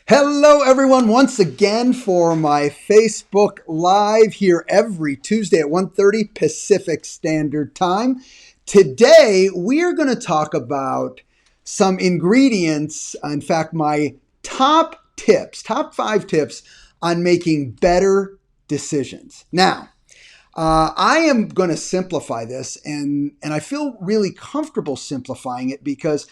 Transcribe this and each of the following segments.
Hello, everyone, once again for my Facebook Live here every Tuesday at 1:30 Pacific Standard Time. Today, we are going to talk about some ingredients. In fact, my top 5 tips on making better decisions. Now, I am going to simplify this, and I feel really comfortable simplifying it because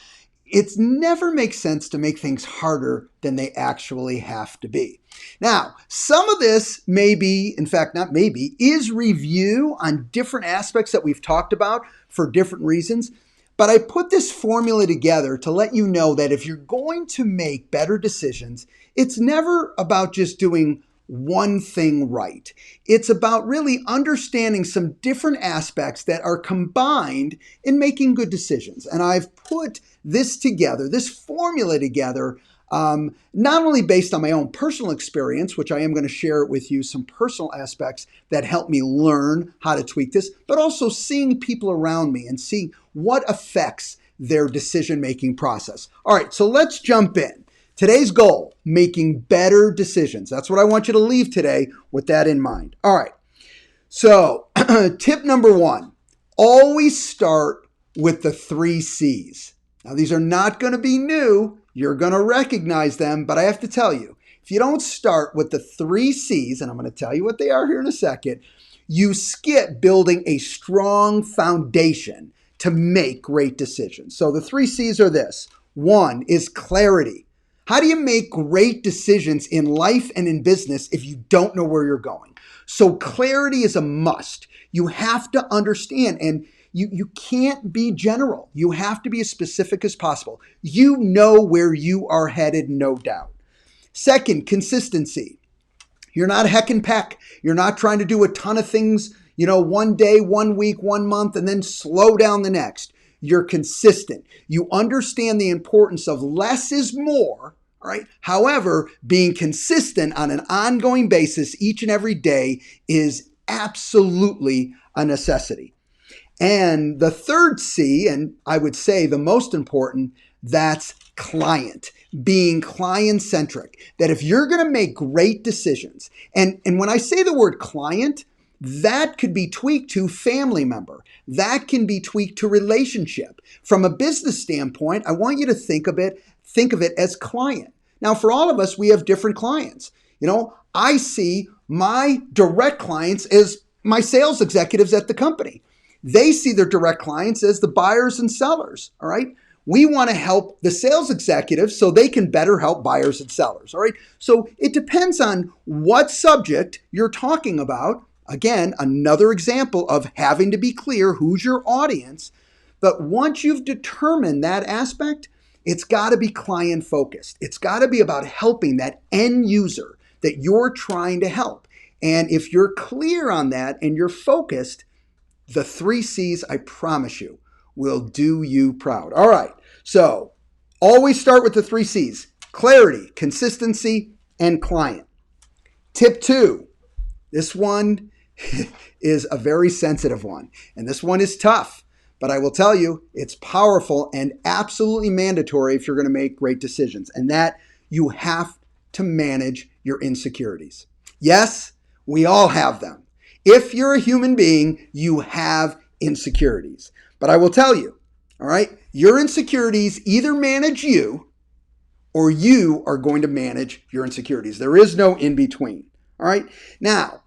it never makes sense to make things harder than they actually have to be. Now, some of this may be, in fact, not maybe, is review on different aspects that we've talked about for different reasons. But I put this formula together to let you know that if you're going to make better decisions, it's never about just doing one thing right. It's about really understanding some different aspects that are combined in making good decisions. And I've put this together, this formula together, not only based on my own personal experience, which I am going to share with you some personal aspects that help me learn how to tweak this, but also seeing people around me and seeing what affects their decision-making process. All right, so let's jump in. Today's goal, making better decisions. That's what I want you to leave today with that in mind. All right, so tip number 1, always start with the 3 C's. Now, these are not going to be new. You're going to recognize them, but I have to tell you, if you don't start with the 3 C's, and I'm going to tell you what they are here in a second, you skip building a strong foundation to make great decisions. So the 3 C's are this. 1 is clarity. How do you make great decisions in life and in business if you don't know where you're going? So clarity is a must. You have to understand, and you can't be general. You have to be as specific as possible. You know where you are headed, no doubt. Second, consistency. You're not heck and peck. You're not trying to do a ton of things, one day, 1 week, 1 month, and then slow down the next. You're consistent. You understand the importance of less is more, all right? However, being consistent on an ongoing basis each and every day is absolutely a necessity. And the third C, and I would say the most important, that's client, being client-centric. That if you're going to make great decisions, and when I say the word client, that could be tweaked to family member. That can be tweaked to relationship. From a business standpoint, I want you to think of it as client. Now, for all of us, we have different clients. I see my direct clients as my sales executives at the company. They see their direct clients as the buyers and sellers, all right? We want to help the sales executives so they can better help buyers and sellers, all right? So it depends on what subject you're talking about. Again, another example of having to be clear who's your audience. But once you've determined that aspect, it's got to be client focused. It's got to be about helping that end user that you're trying to help. And if you're clear on that and you're focused, the 3 C's, I promise you, will do you proud. All right, so always start with the 3 C's, clarity, consistency, and client. Tip 2, this one is a very sensitive one, and this one is tough, but I will tell you, it's powerful and absolutely mandatory if you're going to make great decisions, and that you have to manage your insecurities. Yes, we all have them. If you're a human being, you have insecurities. But I will tell you, all right, your insecurities either manage you or you are going to manage your insecurities. There is no in between, all right? Now,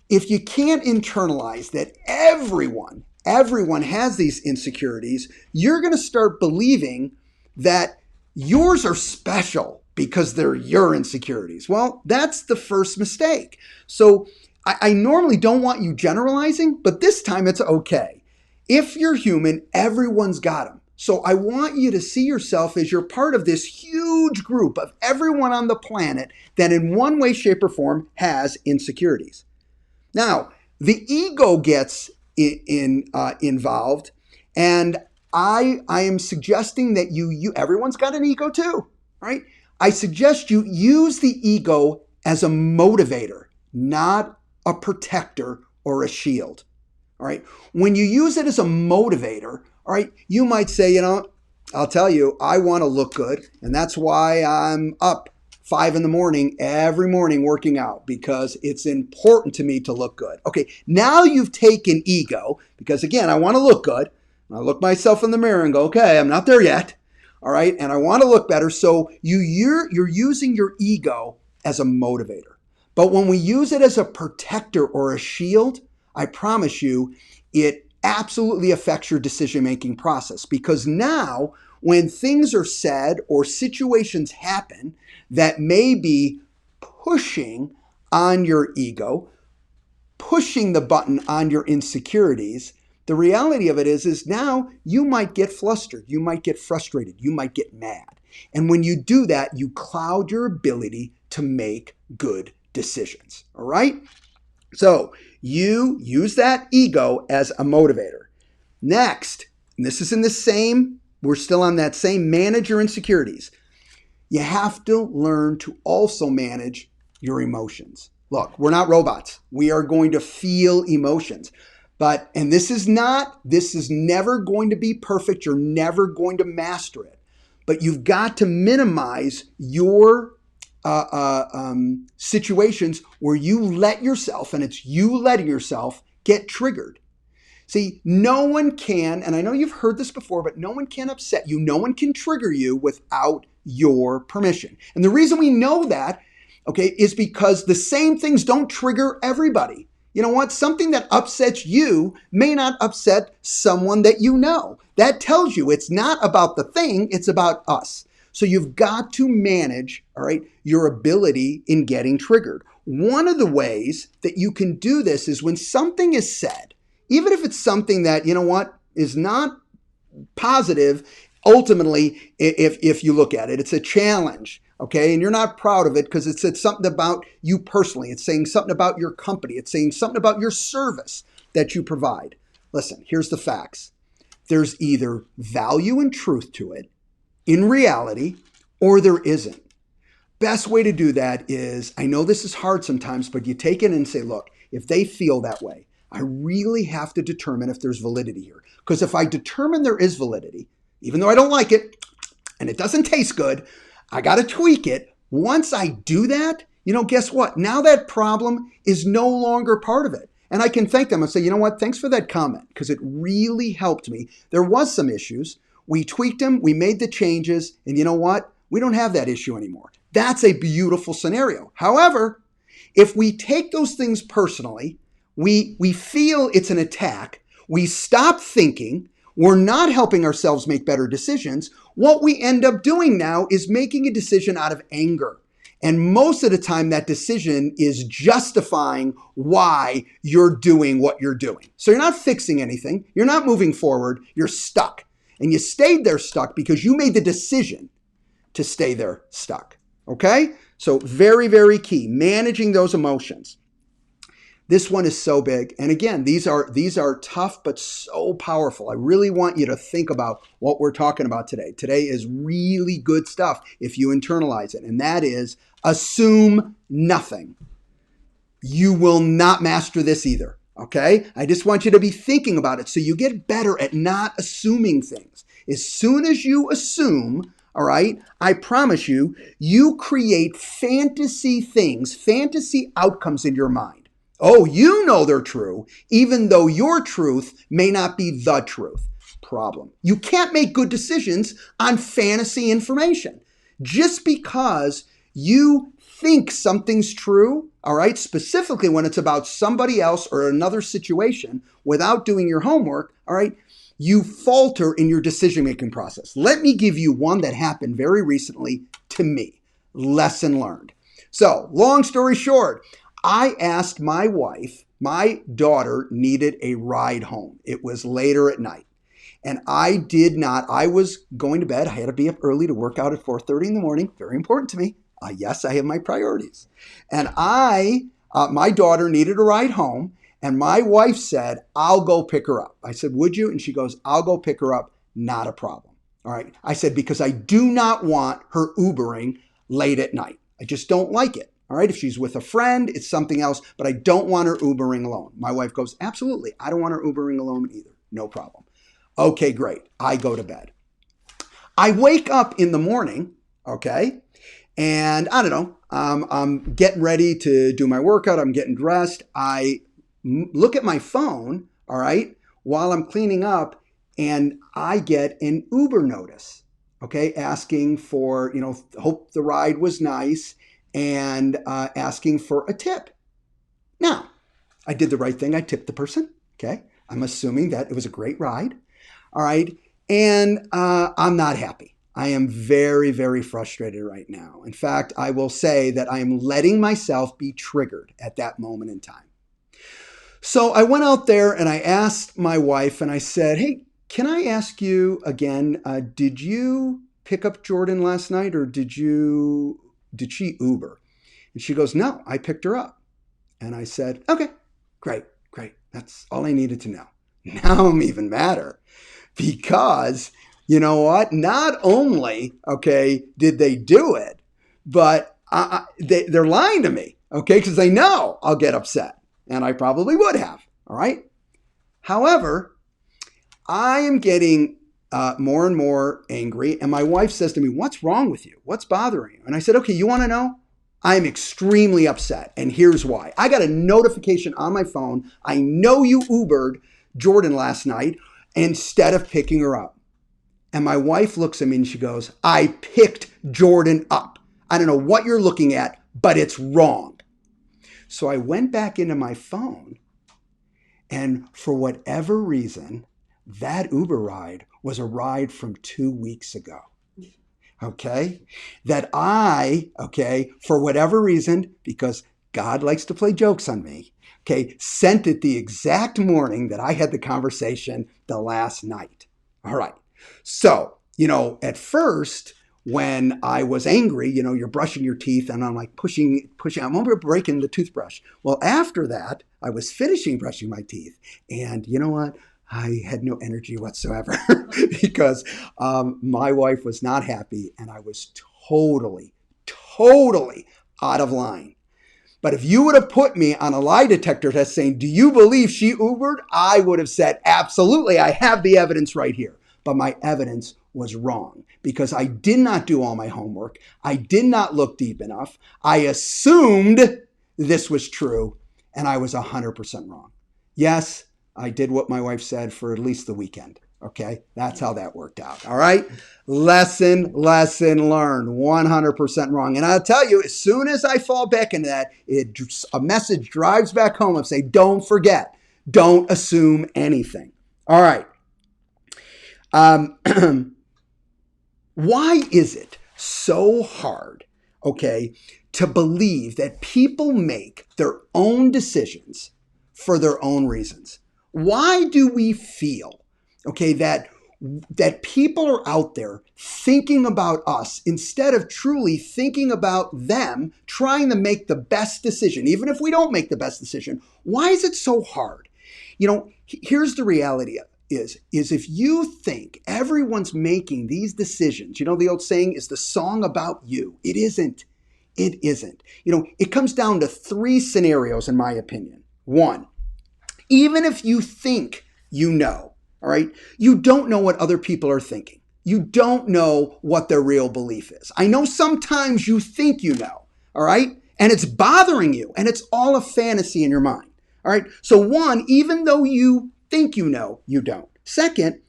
if you can't internalize that everyone has these insecurities, you're going to start believing that yours are special because they're your insecurities. Well, that's the first mistake. So I normally don't want you generalizing, but this time it's okay. If you're human, everyone's got them. So I want you to see yourself as you're part of this huge group of everyone on the planet that in one way, shape, or form has insecurities. Now, the ego gets involved, and I am suggesting that everyone's got an ego too, right? I suggest you use the ego as a motivator, not a protector or a shield. All right. When you use it as a motivator, all right, you might say, I'll tell you, I want to look good, and that's why I'm up 5 in the morning every morning working out because it's important to me to look good. Okay, now you've taken ego, because again, I want to look good. I look myself in the mirror and go, okay, I'm not there yet. All right, and I want to look better. So you're using your ego as a motivator. But when we use it as a protector or a shield, I promise you, it absolutely affects your decision-making process, because now when things are said or situations happen that may be pushing on your ego, pushing the button on your insecurities, the reality of it is now you might get flustered, you might get frustrated, you might get mad. And when you do that, you cloud your ability to make good decisions. All right? So you use that ego as a motivator. Next, and this is in the same, we're still on that same manage your insecurities. You have to learn to also manage your emotions. Look, we're not robots. We are going to feel emotions. And this is never going to be perfect. You're never going to master it. But you've got to minimize your situations where you let yourself, and it's you letting yourself, get triggered. See, no one can, and I know you've heard this before, but no one can upset you. No one can trigger you without your permission. And the reason we know that, okay, is because the same things don't trigger everybody. You know what? Something that upsets you may not upset someone that you know. That tells you it's not about the thing, it's about us. So you've got to manage, all right, your ability in getting triggered. One of the ways that you can do this is when something is said, even if it's something that, you know what, is not positive, ultimately, if you look at it, it's a challenge, okay? And you're not proud of it because it said something about you personally. It's saying something about your company. It's saying something about your service that you provide. Listen, here's the facts. There's either value and truth to it in reality, or there isn't. Best way to do that is, I know this is hard sometimes, but you take it and say, look, if they feel that way, I really have to determine if there's validity here. Because if I determine there is validity, even though I don't like it and it doesn't taste good, I got to tweak it. Once I do that, guess what? Now that problem is no longer part of it. And I can thank them and say, you know what? Thanks for that comment, because it really helped me. There was some issues. We tweaked them. We made the changes. And you know what? We don't have that issue anymore. That's a beautiful scenario. However, if we take those things personally, we feel it's an attack, we stop thinking, we're not helping ourselves make better decisions, what we end up doing now is making a decision out of anger. And most of the time that decision is justifying why you're doing what you're doing. So you're not fixing anything, you're not moving forward, you're stuck. And you stayed there stuck because you made the decision to stay there stuck. Okay? So very, very key, managing those emotions. This one is so big. And again, these are tough, but so powerful. I really want you to think about what we're talking about today. Today is really good stuff if you internalize it. And that is assume nothing. You will not master this either. Okay? I just want you to be thinking about it so you get better at not assuming things. As soon as you assume, all right, I promise you, you create fantasy things, fantasy outcomes in your mind. Oh, you know they're true, even though your truth may not be the truth. Problem. You can't make good decisions on fantasy information. Just because you think something's true, all right, specifically when it's about somebody else or another situation, without doing your homework, all right, you falter in your decision-making process. Let me give you one that happened very recently to me. Lesson learned. So, long story short, I asked my wife, my daughter needed a ride home. It was later at night. And I was going to bed. I had to be up early to work out at 4:30 in the morning. Very important to me. Yes, I have my priorities. And my daughter needed a ride home. And my wife said, I'll go pick her up. I said, would you? And she goes, I'll go pick her up. Not a problem. All right. I said, because I do not want her Ubering late at night. I just don't like it. All right, if she's with a friend, it's something else, but I don't want her Ubering alone. My wife goes, absolutely, I don't want her Ubering alone either. No problem. Okay, great. I go to bed. I wake up in the morning, okay, And I don't know, I'm getting ready to do my workout. I'm getting dressed. I look at my phone, all right, while I'm cleaning up, and I get an Uber notice, okay, asking for, hope the ride was nice and asking for a tip. Now, I did the right thing. I tipped the person, okay? I'm assuming that it was a great ride, all right? And I'm not happy. I am very, very frustrated right now. In fact, I will say that I am letting myself be triggered at that moment in time. So I went out there and I asked my wife and I said, hey, can I ask you again, did you pick up Jordan last night or did she Uber? And she goes, no, I picked her up. And I said, okay, great. That's all I needed to know. Now I'm even madder because you know what? Not only, okay, did they do it, but they're lying to me, okay, because they know I'll get upset. And I probably would have, all right? However, I am getting more and more angry. And my wife says to me, what's wrong with you? What's bothering you? And I said, okay, you want to know? I'm extremely upset. And here's why. I got a notification on my phone. I know you Ubered Jordan last night instead of picking her up. And my wife looks at me and she goes, I picked Jordan up. I don't know what you're looking at, but it's wrong. So I went back into my phone, and for whatever reason, that Uber ride was a ride from 2 weeks ago. Okay? That for whatever reason, because God likes to play jokes on me, okay, sent it the exact morning that I had the conversation the last night. All right. So, at first, when I was angry, you're brushing your teeth and I'm like pushing, I'm over breaking the toothbrush. Well, after that, I was finishing brushing my teeth. And you know what? I had no energy whatsoever because my wife was not happy and I was totally out of line. But if you would have put me on a lie detector test saying, do you believe she Ubered? I would have said, absolutely, I have the evidence right here. But my evidence was wrong because I did not do all my homework. I did not look deep enough. I assumed this was true and I was 100% wrong. Yes, I did what my wife said for at least the weekend. Okay, that's how that worked out. All right, lesson learned. 100% wrong. And I'll tell you, as soon as I fall back into that, a message drives back home and say, don't forget, don't assume anything. All right. Why is it so hard, okay, to believe that people make their own decisions for their own reasons? Why do we feel, okay, that people are out there thinking about us instead of truly thinking about them, trying to make the best decision, even if we don't make the best decision? Why is it so hard? Here's the reality is if you think everyone's making these decisions, the old saying is the song about you. It isn't. It isn't. It comes down to 3 scenarios, in my opinion. 1, even if you think all right, you don't know what other people are thinking. You don't know what their real belief is. I know sometimes you think all right, and it's bothering you, and it's all a fantasy in your mind. All right, so 1, even though you think you don't. 2nd,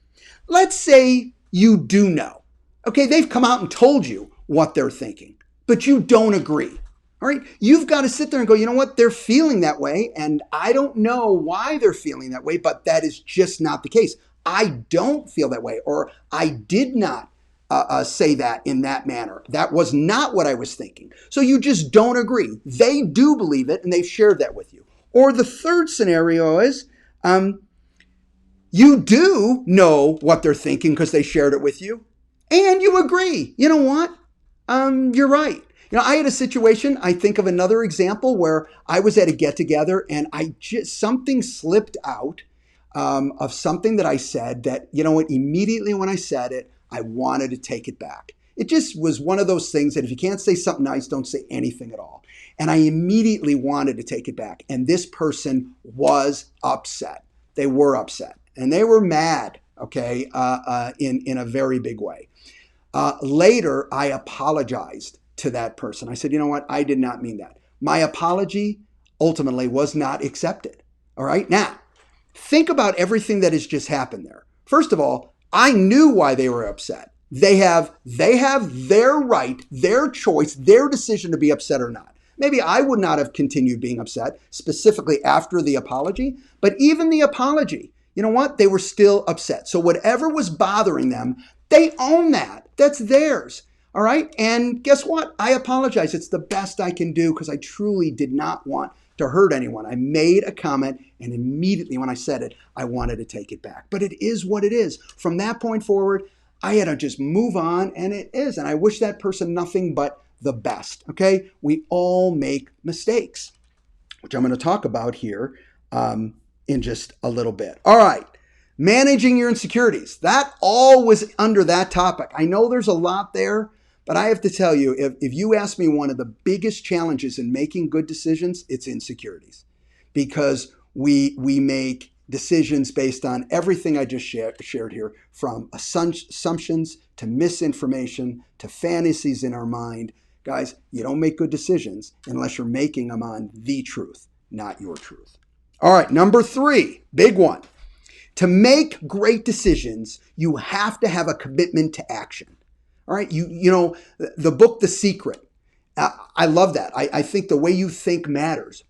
let's say you do know. Okay, they've come out and told you what they're thinking, but you don't agree. All right, you've got to sit there and go, you know what, they're feeling that way, and I don't know why they're feeling that way, but that is just not the case. I don't feel that way, or I did not say that in that manner. That was not what I was thinking. So you just don't agree. They do believe it, and they've shared that with you. Or the 3rd scenario is you do know what they're thinking because they shared it with you, and you agree. You know what? You're right. I had a situation, I think of another example where I was at a get-together and something slipped out of something that I said that, immediately when I said it, I wanted to take it back. It just was one of those things that if you can't say something nice, don't say anything at all. And I immediately wanted to take it back. And this person was upset. They were upset and they were mad, okay, in a very big way. Later, I apologized to that person. I said, you know what? I did not mean that. My apology ultimately was not accepted. All right. Now, think about everything that has just happened there. First of all, I knew why they were upset. They have their right, their choice, their decision to be upset or not. Maybe I would not have continued being upset, specifically after the apology, but even the apology, you know what? They were still upset. So whatever was bothering them, they own that. That's theirs. All right. And guess what? I apologize. It's the best I can do because I truly did not want to hurt anyone. I made a comment, and immediately when I said it, I wanted to take it back. But it is what it is. From that point forward, I had to just move on, and it is. And I wish that person nothing but the best. Okay. We all make mistakes, which I'm going to talk about here in just a little bit. All right. Managing your insecurities. That all was under that topic. I know there's a lot there, but I have to tell you, if you ask me one of the biggest challenges in making good decisions, it's insecurities. Because we make decisions based on everything I just shared here, from assumptions to misinformation to fantasies in our mind. Guys, you don't make good decisions unless you're making them on the truth, not your truth. All right, number 3, big one. To make great decisions, you have to have a commitment to action. All right, you know, the book, The Secret, I love that. I think the way you think matters.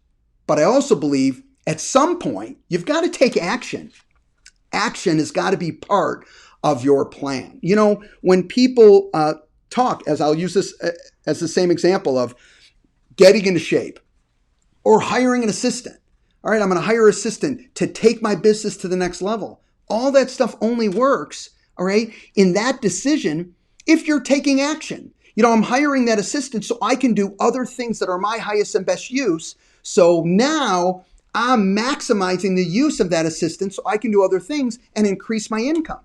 But I also believe at some point, you've got to take action. Action has got to be part of your plan. You know, when people talk, as I'll use this as the same example of getting into shape or hiring an assistant. All right, I'm going to hire an assistant to take my business to the next level. All that stuff only works, all right, in that decision if you're taking action. You know, I'm hiring that assistant so I can do other things that are my highest and best use. So now I'm maximizing the use of that assistant so I can do other things and increase my income.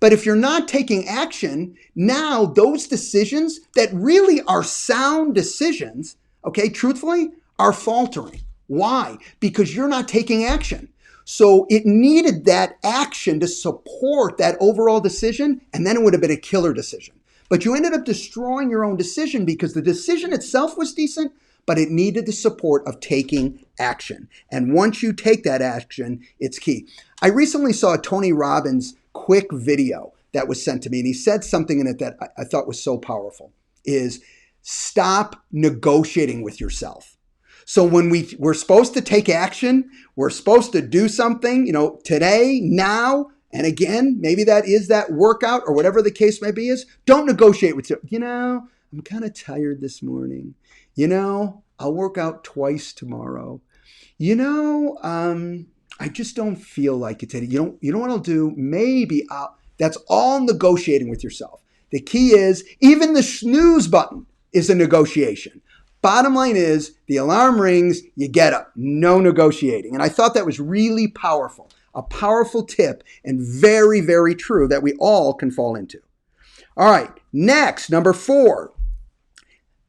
But if you're not taking action, now those decisions that really are sound decisions, okay, truthfully, are faltering. Why? Because you're not taking action. So it needed that action to support that overall decision, and then it would have been a killer decision. But you ended up destroying your own decision because the decision itself was decent, but it needed the support of taking action. And once you take that action, it's key. I recently saw a Tony Robbins quick video that was sent to me, and he said something in it that I thought was so powerful, is stop negotiating with yourself. So when we're supposed to take action, we're supposed to do something, you know, today, now, and again, maybe that is that workout or whatever the case may be is, don't negotiate with yourself. You know, I'm kind of tired this morning. You know, I'll work out twice tomorrow. You know, I just don't feel like it today. You know what I'll do? Maybe that's all negotiating with yourself. The key is even the snooze button is a negotiation. Bottom line is the alarm rings, you get up, no negotiating. And I thought that was really powerful, a powerful tip and very, very true that we all can fall into. All right, next, number 4.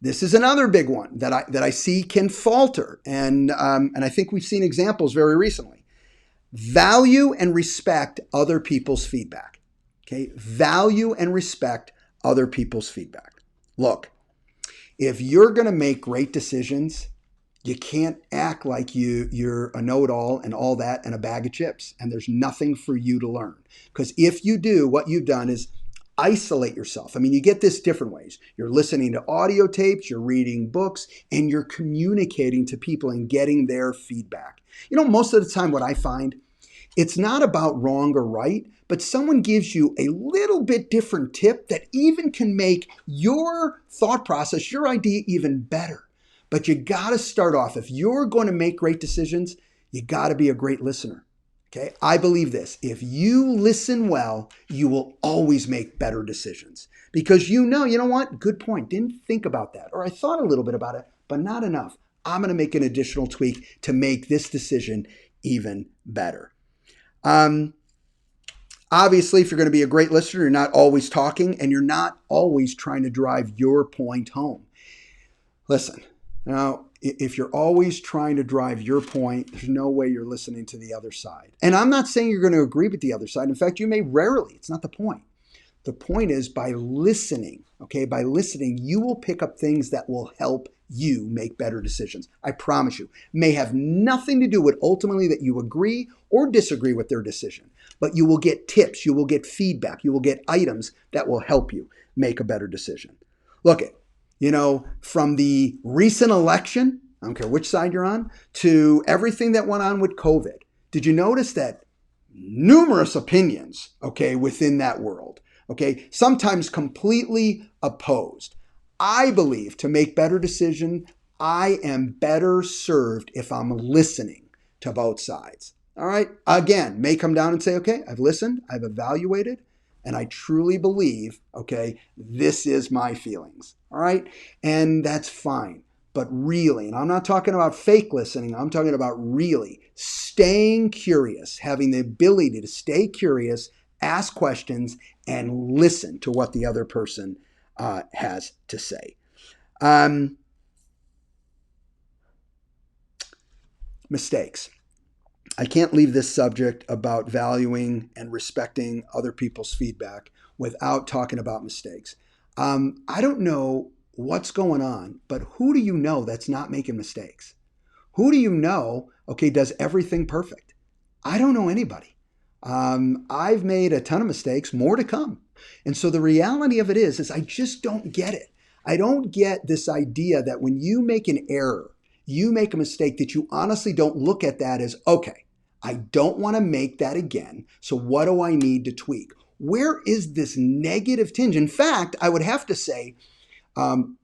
This is another big one that I see can falter. And I think we've seen examples very recently. Value and respect other people's feedback. Okay, value and respect other people's feedback. Look, if you're going to make great decisions, you can't act like you're a know-it-all and all that and a bag of chips, and there's nothing for you to learn. Because if you do, what you've done is isolate yourself. I mean, you get this different ways. You're listening to audio tapes, you're reading books, and you're communicating to people and getting their feedback. You know, most of the time what I find, it's not about wrong or right, but someone gives you a little bit different tip that even can make your thought process, your idea even better. But you got to start off. If you're going to make great decisions, you got to be a great listener. Okay, I believe this. If you listen well, you will always make better decisions because you know what? Good point. Didn't think about that. Or I thought a little bit about it, but not enough. I'm going to make an additional tweak to make this decision even better. Obviously, if you're going to be a great listener, you're not always talking and you're not always trying to drive your point home. Listen, now, if you're always trying to drive your point, there's no way you're listening to the other side. And I'm not saying you're going to agree with the other side. In fact, you may rarely. It's not the point. The point is by listening, okay, by listening, you will pick up things that will help you make better decisions. I promise you. May have nothing to do with ultimately that you agree or disagree with their decision, but you will get tips, you will get feedback, you will get items that will help you make a better decision. Look at, from the recent election, I don't care which side you're on, to everything that went on with COVID. Did you notice that numerous opinions, okay, within that world, okay, sometimes completely opposed? I believe to make better decisions, I am better served if I'm listening to both sides. All right. Again, may come down and say, okay, I've listened, I've evaluated, and I truly believe, okay, this is my feelings. All right. And that's fine. But really, and I'm not talking about fake listening, I'm talking about really staying curious, having the ability to stay curious, ask questions, and listen to what the other person has to say. Mistakes. I can't leave this subject about valuing and respecting other people's feedback without talking about mistakes. I don't know what's going on, but who do you know that's not making mistakes? Who do you know, okay, does everything perfect? I don't know anybody. I've made a ton of mistakes, more to come. And so the reality of it is I just don't get it. I don't get this idea that when you make an error, you make a mistake, that you honestly don't look at that as, okay, I don't want to make that again. So what do I need to tweak? Where is this negative tinge? In fact, I would have to say,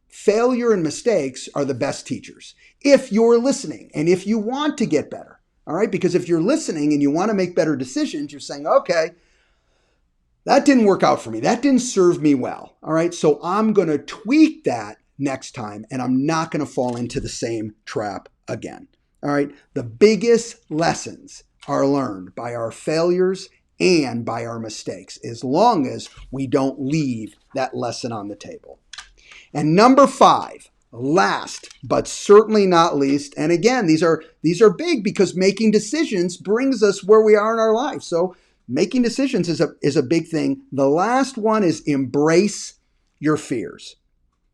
failure and mistakes are the best teachers. If you're listening and if you want to get better, all right? Because if you're listening and you want to make better decisions, you're saying, okay, that didn't work out for me. That didn't serve me well. All right. So I'm going to tweak that next time and I'm not going to fall into the same trap again. All right. The biggest lessons are learned by our failures and by our mistakes, as long as we don't leave that lesson on the table. And number 5, last but certainly not least, and again, these are big because making decisions brings us where we are in our life. So making decisions is a big thing. The last one is embrace your fears.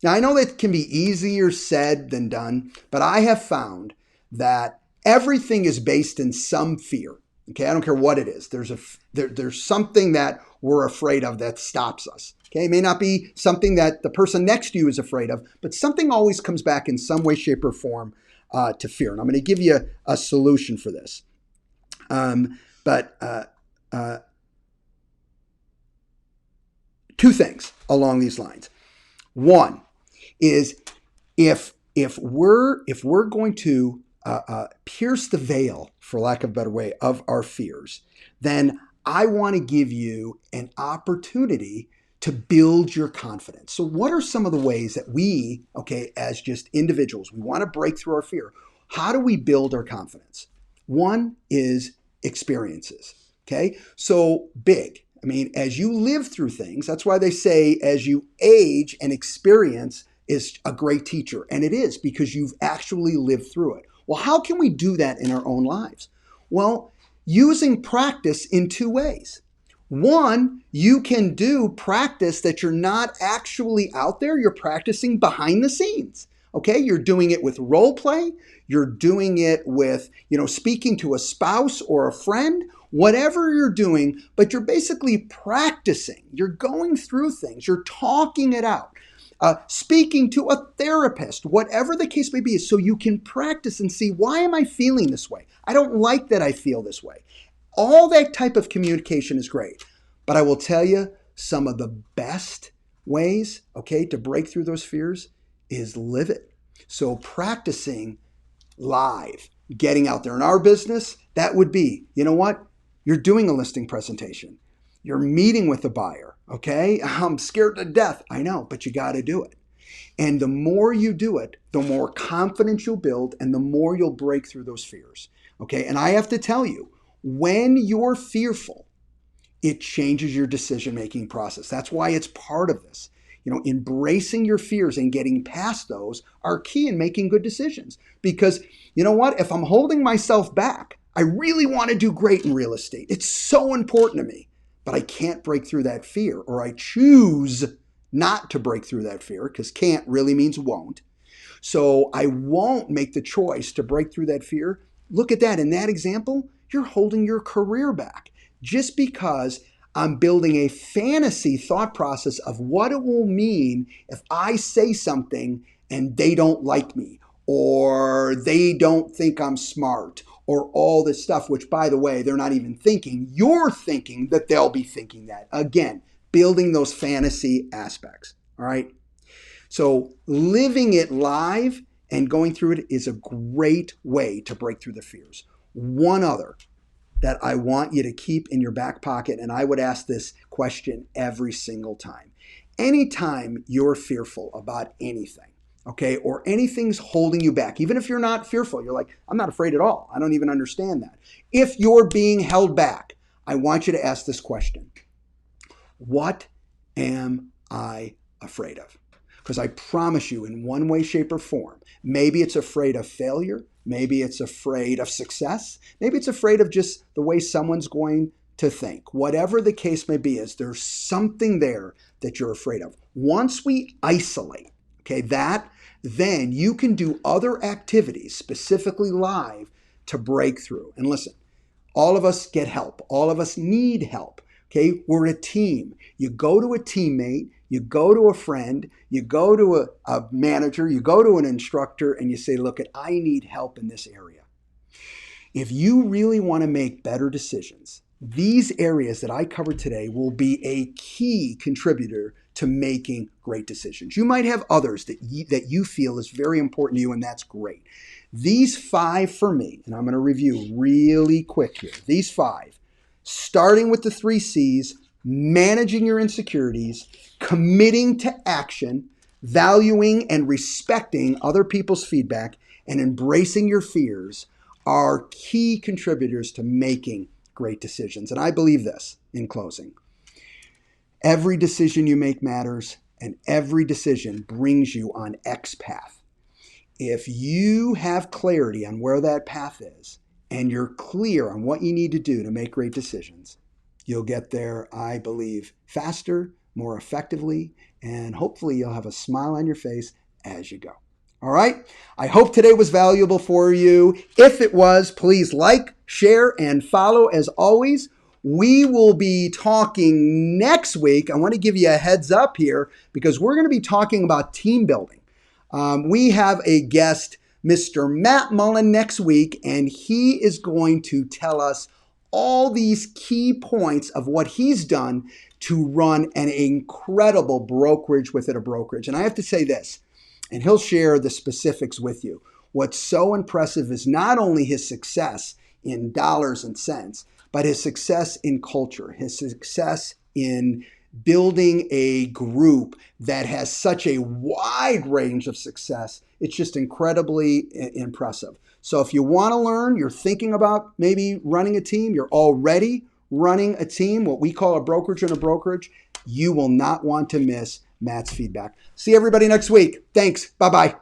Now, I know that can be easier said than done, but I have found that everything is based in some fear. Okay, I don't care what it is. There's something that we're afraid of that stops us. Okay, it may not be something that the person next to you is afraid of, but something always comes back in some way, shape, or form to fear. And I'm going to give you a solution for this. Two things along these lines. One is if we're going to pierce the veil, for lack of a better way, of our fears, then I want to give you an opportunity to build your confidence. So what are some of the ways that we, okay, as just individuals, we want to break through our fear? How do we build our confidence? One is experiences, okay? So big. I mean, as you live through things, that's why they say as you age, and experience is a great teacher. And it is, because you've actually lived through it. Well, how can we do that in our own lives? Well, using practice in 2 ways. One, you can do practice that you're not actually out there. You're practicing behind the scenes. Okay, you're doing it with role play. You're doing it with, speaking to a spouse or a friend, whatever you're doing, but you're basically practicing. You're going through things. You're talking it out. Speaking to a therapist, whatever the case may be, so you can practice and see, why am I feeling this way? I don't like that I feel this way. All that type of communication is great. But I will tell you, some of the best ways, okay, to break through those fears is live it. So practicing live, getting out there. In our business, that would be, you know what? You're doing a listing presentation. You're meeting with the buyer, okay? I'm scared to death. I know, but you got to do it. And the more you do it, the more confidence you'll build and the more you'll break through those fears, okay? And I have to tell you, when you're fearful, it changes your decision-making process. That's why it's part of this. Embracing your fears and getting past those are key in making good decisions. Because you know what? If I'm holding myself back, I really want to do great in real estate. It's so important to me. but I can't break through that fear, or I choose not to break through that fear, because can't really means won't. So I won't make the choice to break through that fear. Look at that. In that example, you're holding your career back just because I'm building a fantasy thought process of what it will mean if I say something and they don't like me, or they don't think I'm smart, or all this stuff, which, by the way, they're not even thinking. You're thinking that they'll be thinking that. Again, building those fantasy aspects. All right. So living it live and going through it is a great way to break through the fears. One other that I want you to keep in your back pocket, and I would ask this question every single time. Anytime you're fearful about anything, okay, or anything's holding you back, even if you're not fearful, you're like, I'm not afraid at all. I don't even understand that. If you're being held back, I want you to ask this question. What am I afraid of? Because I promise you, in one way, shape, or form, maybe it's afraid of failure, maybe it's afraid of success, maybe it's afraid of just the way someone's going to think. Whatever the case may be, is there's something there that you're afraid of. Once we isolate, okay, that, then you can do other activities, specifically live, to break through. And listen, all of us get help. All of us need help. Okay, we're a team. You go to a teammate, you go to a friend, you go to a manager, you go to an instructor, and you say, look, I need help in this area. If you really want to make better decisions, these areas that I covered today will be a key contributor to making great decisions. You might have others that you feel is very important to you, and that's great. These 5 for me, and I'm going to review really quick here. These 5, starting with the 3 C's, managing your insecurities, committing to action, valuing and respecting other people's feedback, and embracing your fears, are key contributors to making great decisions. And I believe this in closing. Every decision you make matters, and every decision brings you on X path. If you have clarity on where that path is, and you're clear on what you need to do to make great decisions, you'll get there, I believe, faster, more effectively, and hopefully you'll have a smile on your face as you go. All right? I hope today was valuable for you. If it was, please like, share, and follow. As always, we will be talking next week. I want to give you a heads up here because we're going to be talking about team building. We have a guest, Mr. Matt Mullen, next week, and he is going to tell us all these key points of what he's done to run an incredible brokerage within a brokerage. And I have to say this, and he'll share the specifics with you. What's so impressive is not only his success in dollars and cents, but his success in culture, his success in building a group that has such a wide range of success. It's just incredibly impressive. So if you want to learn, you're thinking about maybe running a team, you're already running a team, what we call a brokerage and a brokerage, you will not want to miss Matt's feedback. See everybody next week. Thanks. Bye-bye.